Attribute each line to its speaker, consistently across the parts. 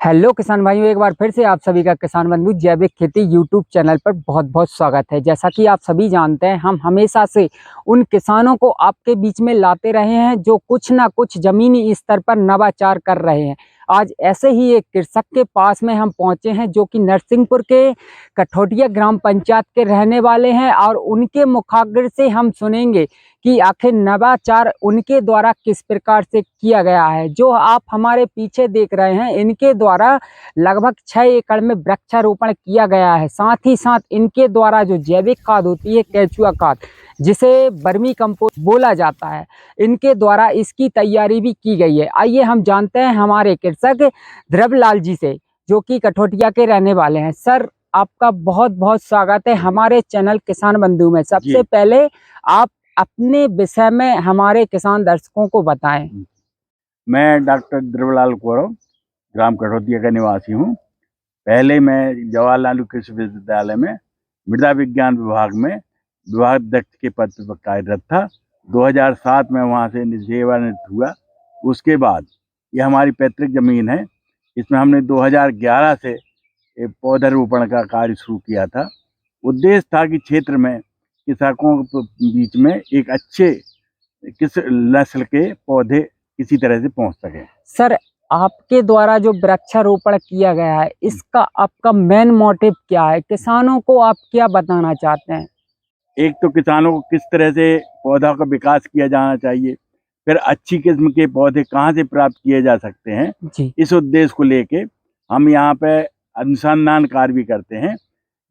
Speaker 1: Hello किसान भाइयों, एक बार फिर से आप सभी का किसान बंधु जैविक खेती यूट्यूब चैनल पर बहुत बहुत स्वागत है। जैसा कि आप सभी जानते हैं, हम हमेशा से उन किसानों को आपके बीच में लाते रहे हैं जो कुछ ना कुछ ज़मीनी स्तर पर नवाचार कर रहे हैं। आज ऐसे ही एक कृषक के पास में हम पहुंचे हैं जो कि नरसिंहपुर के कठौटिया ग्राम पंचायत के रहने वाले हैं, और उनके मुखाग्र से हम सुनेंगे कि आखिर नवाचार उनके द्वारा किस प्रकार से किया गया है। जो आप हमारे पीछे देख रहे हैं, इनके द्वारा लगभग 6 एकड़ में वृक्षारोपण किया गया है। साथ ही साथ इनके द्वारा जो जैविक खाद होती है, केचुआ खाद, जिसे वर्मी कंपोस्ट बोला जाता है, इनके द्वारा इसकी तैयारी भी की गई है। आइए हम जानते हैं हमारे कृषक ध्रुवलाल जी से, जो कि कठौटिया के रहने वाले हैं। सर, आपका बहुत बहुत स्वागत है हमारे चैनल किसान बंधु में। सबसे पहले आप अपने विषय में हमारे किसान दर्शकों को बताएं।
Speaker 2: मैं डॉक्टर ध्रुवलाल कौरव ग्राम कठौतिया का निवासी हूँ। पहले मैं जवाहरलाल नेहरू कृषि विश्वविद्यालय में मृदा विज्ञान विभाग में विभागाध्यक्ष के पद पर कार्यरत था। 2007 में वहाँ से सेवानिवृत्त हुआ। उसके बाद ये हमारी पैतृक जमीन है। इसमें हमने 2011 से पौधारोपण का कार्य शुरू किया था। उद्देश्य था कि क्षेत्र में कृषकों के बीच में एक अच्छे किस नस्ल के पौधे किसी तरह से पहुंच सके।
Speaker 1: सर, आपके द्वारा जो वृक्षारोपण किया गया है, इसका आपका मेन मोटिव क्या है? किसानों को आप क्या बताना चाहते हैं?
Speaker 2: एक तो किसानों को किस तरह से पौधा का विकास किया जाना चाहिए, फिर अच्छी किस्म के पौधे कहाँ से प्राप्त किए जा सकते हैं
Speaker 1: जी।
Speaker 2: इस उद्देश्य को लेके हम यहाँ पे अनुसंधान कार्य भी करते हैं।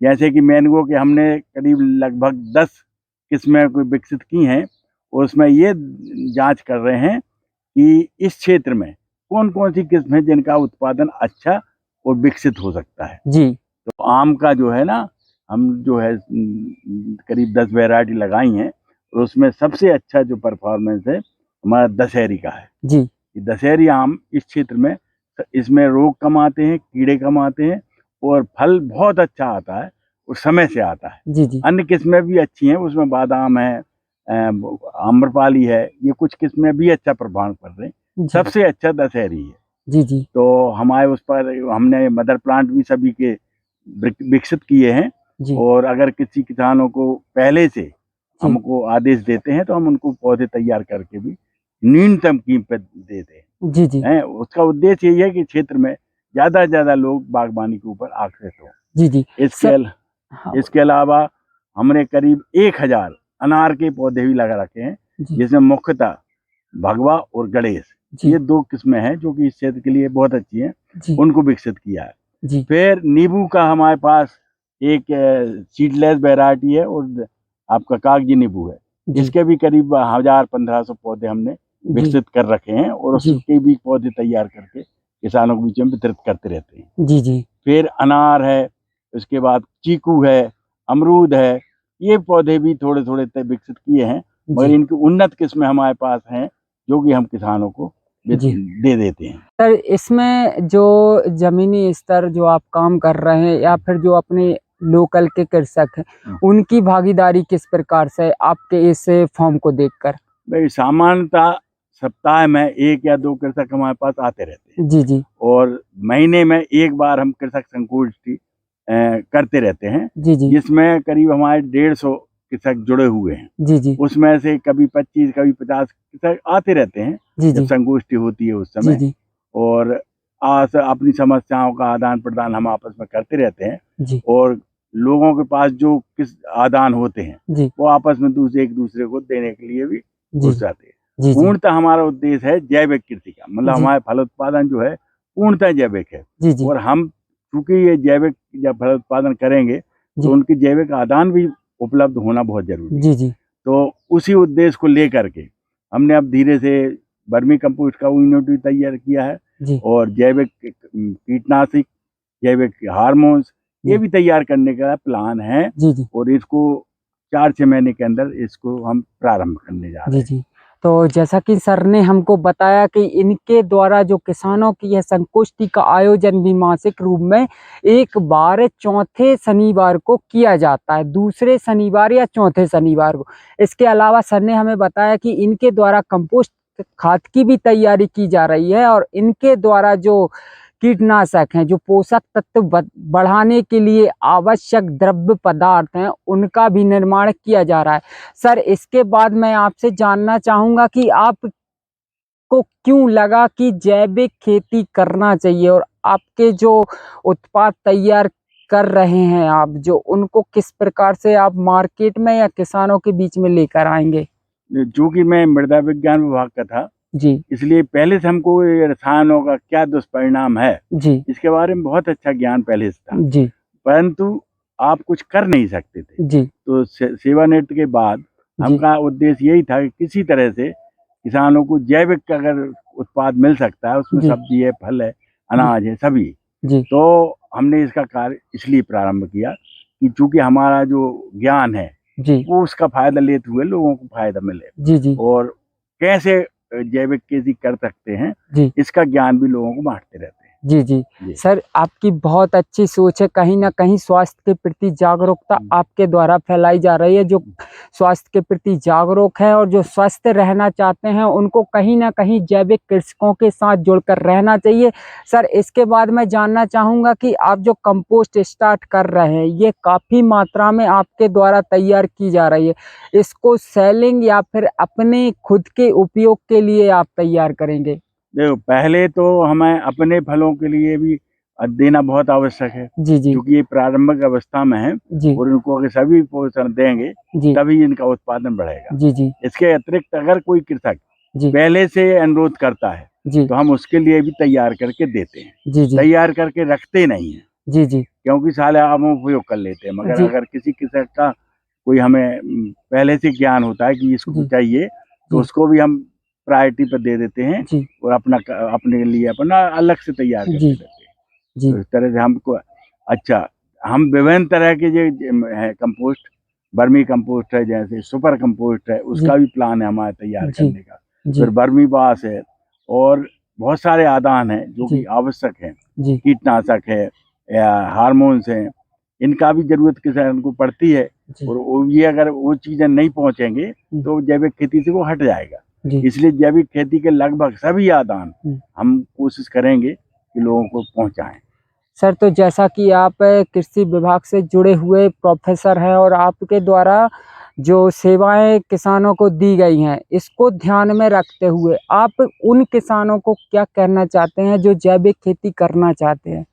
Speaker 2: जैसे कि मैंगो के हमने करीब लगभग 10 किस्में विकसित की हैं। उसमें ये जांच कर रहे हैं कि इस क्षेत्र में कौन कौन सी किस्म है जिनका उत्पादन अच्छा और विकसित हो सकता है।
Speaker 1: जी।
Speaker 2: तो आम का जो है ना, हम जो है करीब 10 वैरायटी लगाई हैं, और उसमें सबसे अच्छा जो परफॉर्मेंस है हमारा दशहरी का है।
Speaker 1: जी।
Speaker 2: ये दशहरी आम इस क्षेत्र में, इसमें रोग कम आते हैं, कीड़े कम आते हैं, और फल बहुत अच्छा आता है और समय से आता है।
Speaker 1: जी। जी।
Speaker 2: अन्य किस्में भी अच्छी हैं, उसमें बादाम है, आम्रपाली है, ये कुछ किस्में भी अच्छा प्रभाव कर रहे हैं। सबसे अच्छा दशहरी है।
Speaker 1: जी। जी।
Speaker 2: तो हमारे उस पर हमने मदर प्लांट भी सभी के विकसित किए हैं। और अगर किसी किसानों को पहले से हमको आदेश देते हैं तो हम उनको पौधे तैयार करके भी न्यूनतम कीमत पे देते हैं।
Speaker 1: जी। जी।
Speaker 2: उसका उद्देश्य यही है कि क्षेत्र में ज्यादा से ज्यादा लोग बागवानी के ऊपर आकर्षित हो।
Speaker 1: जी। जी।
Speaker 2: इसके अलावा हमने करीब 1000 अनार के पौधे भी लगा रखे हैं, जिसमें मुख्यतः भगवा और गणेश, ये 2 किस्में हैं जो कि इस क्षेत्र के लिए बहुत अच्छी हैं। उनको विकसित किया है। फिर नींबू का हमारे पास एक सीडलेस वैरायटी है, और आपका कागजी नींबू है। इसके भी करीब 1000-1500 पौधे हमने विकसित कर रखे हैं, और उसके भी पौधे तैयार करके किसानों के बीच में वितरित करते रहते हैं।
Speaker 1: जी। जी।
Speaker 2: फिर अनार है, उसके बाद चीकू है, अमरूद है, ये पौधे भी थोड़े थोड़े विकसित किए हैं, मगर इनकी उन्नत किस्में हमारे पास हैं जो कि हम किसानों को दे देते हैं।
Speaker 1: सर, इसमें जो जमीनी स्तर जो आप काम कर रहे हैं, या फिर जो अपने लोकल के कृषक हैं, उनकी भागीदारी किस प्रकार से आपके इस फॉर्म को देखकर?
Speaker 2: भाई, सामान्यतः सप्ताह में 1 या 2 कृषक हमारे पास आते रहते हैं।
Speaker 1: जी। जी।
Speaker 2: और महीने में 1 बार हम कृषक संगोष्ठी करते रहते हैं।
Speaker 1: जी। जी।
Speaker 2: जिसमें करीब हमारे 150 कृषक जुड़े हुए हैं।
Speaker 1: जी। जी।
Speaker 2: उसमें से कभी 25 कभी 50 कृषक आते रहते हैं जब संगोष्ठी होती है उस समय।
Speaker 1: जी।
Speaker 2: और अपनी समस्याओं का आदान प्रदान हम आपस में करते रहते हैं। और लोगों के पास जो किस आदान होते हैं वो आपस में एक दूसरे को देने के लिए भी घुस जाते हैं। पूर्णतः हमारा उद्देश्य है जैविक कृषि का, मतलब हमारे फल उत्पादन जो है पूर्णतः जैविक है। और हम चूंकि ये जैविक जब फल उत्पादन करेंगे तो उनकी जैविक आदान भी उपलब्ध होना बहुत जरूरी है। तो उसी उद्देश्य को लेकर के हमने अब धीरे से वर्मी कंपोस्ट का यूनिट भी तैयार किया है, और जैविक कीटनाशक, जैविक हार्मोन्स, ये भी तैयार करने का प्लान है। और इसको 4-6 महीने के अंदर इसको हम प्रारंभ करने जा रहे हैं।
Speaker 1: तो जैसा कि सर ने हमको बताया कि इनके द्वारा जो किसानों की यह संगोष्ठी का आयोजन भी मासिक रूप में एक बार चौथे शनिवार को किया जाता है, दूसरे शनिवार या चौथे शनिवार को। इसके अलावा सर ने हमें बताया कि इनके द्वारा कंपोस्ट खाद की भी तैयारी की जा रही है, और इनके द्वारा जो कीटनाशक हैं, जो पोषक तत्व बढ़ाने के लिए आवश्यक द्रव्य पदार्थ हैं, उनका भी निर्माण किया जा रहा है। सर, इसके बाद मैं आपसे जानना चाहूँगा कि आपको क्यों लगा कि जैविक खेती करना चाहिए, और आपके जो उत्पाद तैयार कर रहे हैं आप, जो उनको किस प्रकार से आप मार्केट में या किसानों के बीच में लेकर आएंगे?
Speaker 2: चूंकि मैं मृदा विज्ञान विभाग का था
Speaker 1: जी,
Speaker 2: इसलिए पहले से हमको ये रसायनों का क्या दुष्परिणाम है
Speaker 1: जी,
Speaker 2: इसके बारे में बहुत अच्छा ज्ञान पहले से था,
Speaker 1: जी,
Speaker 2: परंतु आप कुछ कर नहीं सकते थे।
Speaker 1: जी,
Speaker 2: तो सेवानेट के बाद
Speaker 1: जी,
Speaker 2: हमका उद्देश्य यही था कि किसी तरह से किसानों को जैविक अगर उत्पाद मिल सकता है, उसमें
Speaker 1: जी,
Speaker 2: सब्जी है, फल है, अनाज है, सभी,
Speaker 1: जी,
Speaker 2: तो हमने इसका कार्य इसलिए प्रारंभ किया कि चूंकि हमारा जो ज्ञान है
Speaker 1: जी,
Speaker 2: वो उसका फायदा लेते हुए लोगों को फायदा मिले,
Speaker 1: जी, जी,
Speaker 2: और कैसे जैविक खेती कर सकते हैं
Speaker 1: जी,
Speaker 2: इसका ज्ञान भी लोगों को बांटते रहते हैं।
Speaker 1: जी, जी।
Speaker 2: जी।
Speaker 1: सर, आपकी बहुत अच्छी सोच है। कहीं न कहीं स्वास्थ्य के प्रति जागरूकता आपके द्वारा फैलाई जा रही है। जो स्वास्थ्य के प्रति जागरूक है और जो स्वस्थ रहना चाहते हैं, उनको कहीं न कहीं जैविक कृषकों के साथ जुड़कर रहना चाहिए। सर, इसके बाद मैं जानना चाहूँगा कि आप जो कंपोस्ट स्टार्ट कर रहे हैं, ये काफ़ी मात्रा में आपके द्वारा तैयार की जा रही है। इसको सेलिंग या फिर अपने खुद के उपयोग के लिए आप तैयार करेंगे?
Speaker 2: देखो, पहले तो हमें अपने फलों के लिए भी देना बहुत आवश्यक है,
Speaker 1: जी, जी,
Speaker 2: क्योंकि ये प्रारंभिक अवस्था में है
Speaker 1: जी,
Speaker 2: और इनको अगर सभी पोषण देंगे
Speaker 1: जी,
Speaker 2: तभी इनका उत्पादन बढ़ेगा।
Speaker 1: जी, जी,
Speaker 2: इसके अतिरिक्त अगर कोई कृषक
Speaker 1: जी,
Speaker 2: पहले से अनुरोध करता है
Speaker 1: जी,
Speaker 2: तो हम उसके लिए भी तैयार करके देते हैं।
Speaker 1: जी, जी,
Speaker 2: तैयार करके रखते नहीं हैं,
Speaker 1: जी, जी,
Speaker 2: क्योंकि साले हम उपयोग कर लेते हैं, मगर
Speaker 1: जी,
Speaker 2: अगर किसी कृषक का कोई हमें पहले से ज्ञान होता है कि इसको
Speaker 1: जी,
Speaker 2: चाहिए, तो
Speaker 1: जी,
Speaker 2: उसको भी हम प्रायोरिटी पर दे देते हैं
Speaker 1: जी,
Speaker 2: और अपने लिए अपना अलग से तैयार करके
Speaker 1: जी,
Speaker 2: देते हैं।
Speaker 1: जी,
Speaker 2: तो इस तरह से हमको अच्छा, हम विभिन्न तरह के जो है कंपोस्ट, वर्मी कंपोस्ट है, जैसे सुपर कंपोस्ट है,
Speaker 1: जी,
Speaker 2: उसका भी प्लान है हमारा तैयार
Speaker 1: जी,
Speaker 2: करने का।
Speaker 1: जी,
Speaker 2: फिर वर्मी बास है और बहुत सारे आदान हैं जो कि
Speaker 1: जी,
Speaker 2: आवश्यक हैं,
Speaker 1: जी,
Speaker 2: कीटनाशक है या हार्मोन्स हैं, इनका भी ज़रूरत किसान को पड़ती है,
Speaker 1: जी,
Speaker 2: और वो ये अगर वो चीज़ें नहीं पहुँचेंगे तो जैविक खेती से वो हट जाएगा।
Speaker 1: जी,
Speaker 2: इसलिए जैविक खेती के लगभग सभी आदान
Speaker 1: जी।
Speaker 2: हम कोशिश करेंगे कि लोगों को पहुँचाएँ।
Speaker 1: सर, तो जैसा कि आप कृषि विभाग से जुड़े हुए प्रोफेसर हैं और आपके द्वारा जो सेवाएँ किसानों को दी गई हैं, इसको ध्यान में रखते हुए आप उन किसानों को क्या कहना चाहते हैं जो जैविक खेती करना चाहते हैं?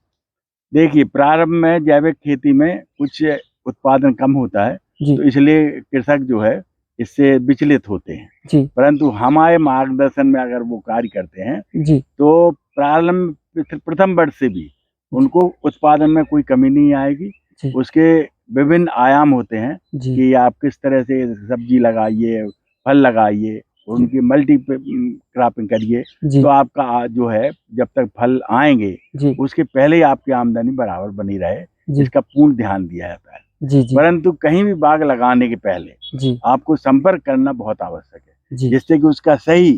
Speaker 2: देखिए, प्रारंभ में जैविक खेती में कुछ उत्पादन कम होता है,
Speaker 1: जी,
Speaker 2: तो इसलिए कृषक जो है इससे विचलित होते हैं।
Speaker 1: जी,
Speaker 2: परंतु हमारे मार्गदर्शन में अगर वो कार्य करते हैं
Speaker 1: जी,
Speaker 2: तो प्रारंभ प्रथम वर्ष से भी उनको उत्पादन में कोई कमी नहीं आएगी।
Speaker 1: जी,
Speaker 2: उसके विभिन्न आयाम होते हैं
Speaker 1: जी,
Speaker 2: कि आप किस तरह से सब्जी लगाइए, फल लगाइए, और
Speaker 1: जी,
Speaker 2: उनकी मल्टी क्रॉपिंग करिए,
Speaker 1: जी,
Speaker 2: तो आपका जो है जब तक फल आएँगे
Speaker 1: जी,
Speaker 2: उसके पहले ही आपकी आमदनी बराबर बनी रहे,
Speaker 1: जी,
Speaker 2: इसका पूर्ण ध्यान दिया जाता है।
Speaker 1: जी, जी,
Speaker 2: परंतु कहीं भी बाग लगाने के पहले
Speaker 1: जी,
Speaker 2: आपको संपर्क करना बहुत आवश्यक है,
Speaker 1: जी,
Speaker 2: जिससे कि उसका सही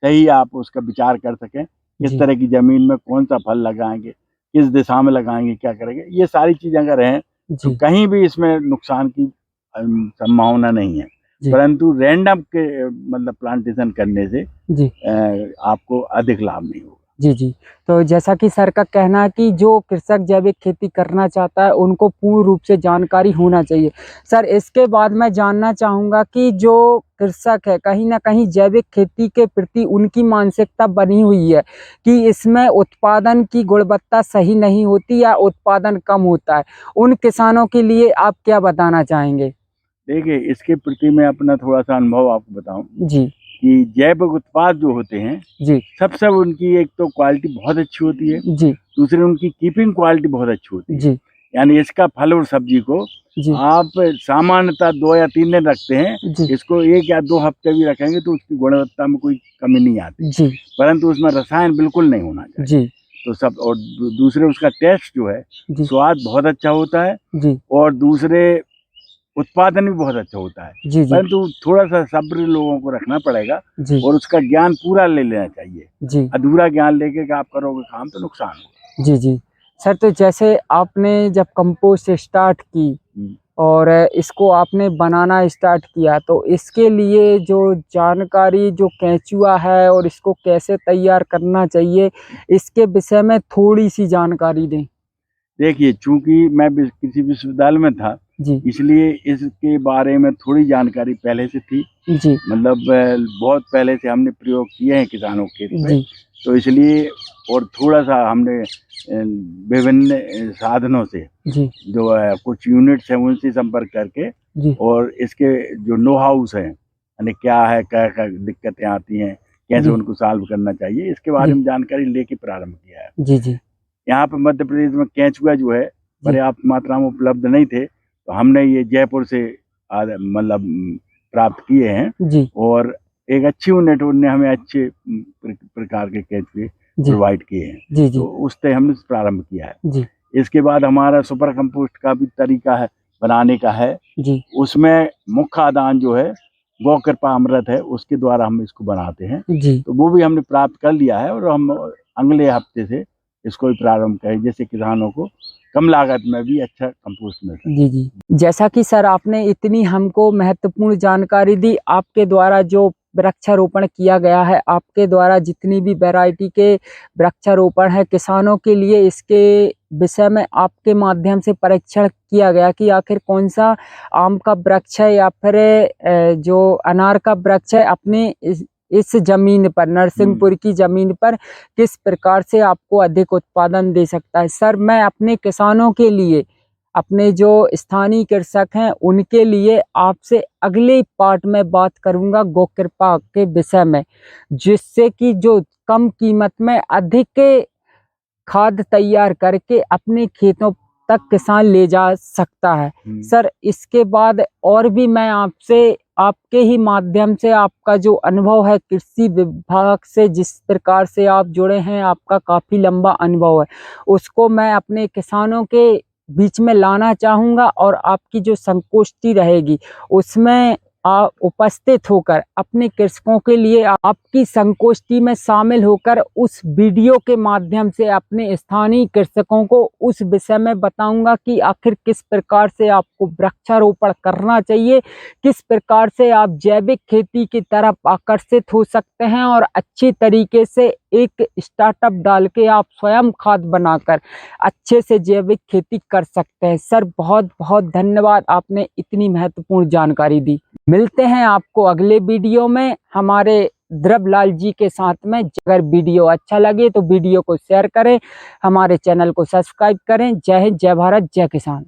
Speaker 2: सही आप उसका विचार कर सकें, किस
Speaker 1: जी,
Speaker 2: तरह की ज़मीन में कौन-सा फल लगाएँगे, किस दिशा में लगाएँगे, क्या करेंगे, ये सारी चीज़ें अगर हैं, तो
Speaker 1: जी,
Speaker 2: कहीं भी इसमें नुकसान की संभावना नहीं है।
Speaker 1: जी,
Speaker 2: परंतु रैंडम के मतलब प्लांटेशन करने से
Speaker 1: जी।
Speaker 2: आपको अधिक लाभ नहीं होगा।
Speaker 1: जी, जी। तो जैसा कि सर का कहना है कि जो कृषक जैविक खेती करना चाहता है, उनको पूर्ण रूप से जानकारी होना चाहिए। सर, इसके बाद मैं जानना चाहूँगा कि जो कृषक है, कहीं न कहीं जैविक खेती के प्रति उनकी मानसिकता बनी हुई है कि इसमें उत्पादन की गुणवत्ता सही नहीं होती या उत्पादन कम होता है। उन किसानों के लिए आप क्या बताना चाहेंगे?
Speaker 2: देखिए, इसके प्रति मैं अपना थोड़ा-सा अनुभव आपको बताऊँ
Speaker 1: जी,
Speaker 2: कि जैविक उत्पाद जो होते हैं,
Speaker 1: जी,
Speaker 2: सब उनकी एक तो क्वालिटी बहुत अच्छी होती है,
Speaker 1: जी,
Speaker 2: दूसरी उनकी कीपिंग क्वालिटी बहुत अच्छी होती है।
Speaker 1: जी,
Speaker 2: यानी इसका फल और सब्जी को
Speaker 1: जी,
Speaker 2: आप सामान्यतः 2 या 3 दिन रखते हैं,
Speaker 1: जी,
Speaker 2: इसको 1 या 2 हफ्ते भी रखेंगे तो उसकी गुणवत्ता में कोई कमी नहीं आती।
Speaker 1: जी,
Speaker 2: परंतु उसमें रसायन बिल्कुल नहीं होना चाहिए।
Speaker 1: जी,
Speaker 2: तो सब, और दूसरे उसका टेस्ट जो है,
Speaker 1: जी,
Speaker 2: स्वाद बहुत अच्छा होता है,
Speaker 1: जी,
Speaker 2: और दूसरे उत्पादन भी बहुत अच्छा होता है।
Speaker 1: जी, जी,
Speaker 2: परंतु थोड़ा-सा सब्र लोगों को रखना पड़ेगा
Speaker 1: जी,
Speaker 2: और उसका ज्ञान पूरा ले लेना चाहिए।
Speaker 1: जी।
Speaker 2: अधूरा ज्ञान लेके के आप करोगे काम तो नुकसान होगा।
Speaker 1: जी, जी। सर, तो जैसे आपने जब कंपोस्ट स्टार्ट की,
Speaker 2: हुँ।
Speaker 1: और इसको आपने बनाना स्टार्ट किया, तो इसके लिए जो जानकारी जो केंचुआ है और इसको कैसे तैयार करना चाहिए, इसके विषय में थोड़ी सी जानकारी दें।
Speaker 2: देखिए, चूंकि मैं किसी विश्वविद्यालय में था
Speaker 1: जी,
Speaker 2: इसलिए इसके बारे में थोड़ी जानकारी पहले से थी।
Speaker 1: जी,
Speaker 2: मतलब बहुत पहले से हमने प्रयोग किए हैं किसानों के खेत में,
Speaker 1: जी,
Speaker 2: तो इसलिए और थोड़ा सा हमने विभिन्न साधनों से
Speaker 1: जी,
Speaker 2: जो है कुछ यूनिट्स हैं उनसे संपर्क करके
Speaker 1: जी,
Speaker 2: और इसके जो नो हाउस हैं यानी क्या है, क्या क्या दिक्कतें आती हैं, कैसे
Speaker 1: जी,
Speaker 2: उनको सॉल्व करना चाहिए, इसके बारे
Speaker 1: जी,
Speaker 2: में जानकारी लेके प्रारंभ किया है।
Speaker 1: जी, जी,
Speaker 2: यहाँ पे मध्य प्रदेश में केंचुआ जो है
Speaker 1: जी,
Speaker 2: पर्याप्त मात्रा में उपलब्ध नहीं थे, तो हमने ये जयपुर से मतलब प्राप्त किए हैं
Speaker 1: जी,
Speaker 2: और एक अच्छी यूनिट ने हमें अच्छे प्रकार के केंचुए
Speaker 1: जी,
Speaker 2: प्रोवाइड किए हैं,
Speaker 1: जी, जी,
Speaker 2: तो उससे हमने प्रारंभ किया है।
Speaker 1: जी,
Speaker 2: इसके बाद हमारा सुपर कंपोस्ट का भी तरीका है बनाने का है।
Speaker 1: जी,
Speaker 2: उसमें मुख्य आदान जो है गौ कृपा अमृत है, उसके द्वारा हम इसको बनाते हैं,
Speaker 1: जी,
Speaker 2: तो वो भी हमने प्राप्त कर लिया है और हम अगले हफ्ते से इसको भी प्रारंभ करें, जिससे किसानों को कम लागत में भी अच्छा कंपोस्ट मिल सके।
Speaker 1: जी, जी। जैसा कि सर आपने इतनी हमको महत्वपूर्ण जानकारी दी, आपके द्वारा जो वृक्षारोपण किया गया है, आपके द्वारा जितनी भी वैरायटी के वृक्षारोपण है किसानों के लिए, इसके विषय में आपके माध्यम से परीक्षण किया गया कि आखिर कौन-सा आम का वृक्ष है या फिर जो अनार का वृक्ष है अपने इस ज़मीन पर, नरसिंहपुर की ज़मीन पर किस प्रकार से आपको अधिक उत्पादन दे सकता है। सर, मैं अपने किसानों के लिए, अपने जो स्थानीय कृषक हैं उनके लिए आपसे अगले पार्ट में बात करूंगा गौ कृपा के विषय में, जिससे कि जो कम कीमत में अधिक खाद तैयार करके अपने खेतों तक किसान ले जा सकता है। सर, इसके बाद और भी मैं आपसे आपके ही माध्यम से आपका जो अनुभव है कृषि विभाग से, जिस प्रकार से आप जुड़े हैं, आपका काफ़ी लंबा अनुभव है, उसको मैं अपने किसानों के बीच में लाना चाहूँगा और आपकी जो संगोष्ठी रहेगी उसमें उपस्थित होकर अपने कृषकों के लिए आपकी संगोष्ठी में शामिल होकर उस वीडियो के माध्यम से अपने स्थानीय कृषकों को उस विषय में बताऊंगा कि आखिर किस प्रकार से आपको वृक्षारोपण करना चाहिए, किस प्रकार से आप जैविक खेती की तरफ आकर्षित हो सकते हैं और अच्छी तरीके से एक स्टार्टअप डाल के आप स्वयं खाद बनाकर अच्छे से जैविक खेती कर सकते हैं। सर, बहुत बहुत धन्यवाद, आपने इतनी महत्वपूर्ण जानकारी दी। मिलते हैं आपको अगले वीडियो में हमारे ध्रुवलाल जी के साथ में। अगर वीडियो अच्छा लगे तो वीडियो को शेयर करें, हमारे चैनल को सब्सक्राइब करें। जय हिंद, जय भारत, जय किसान।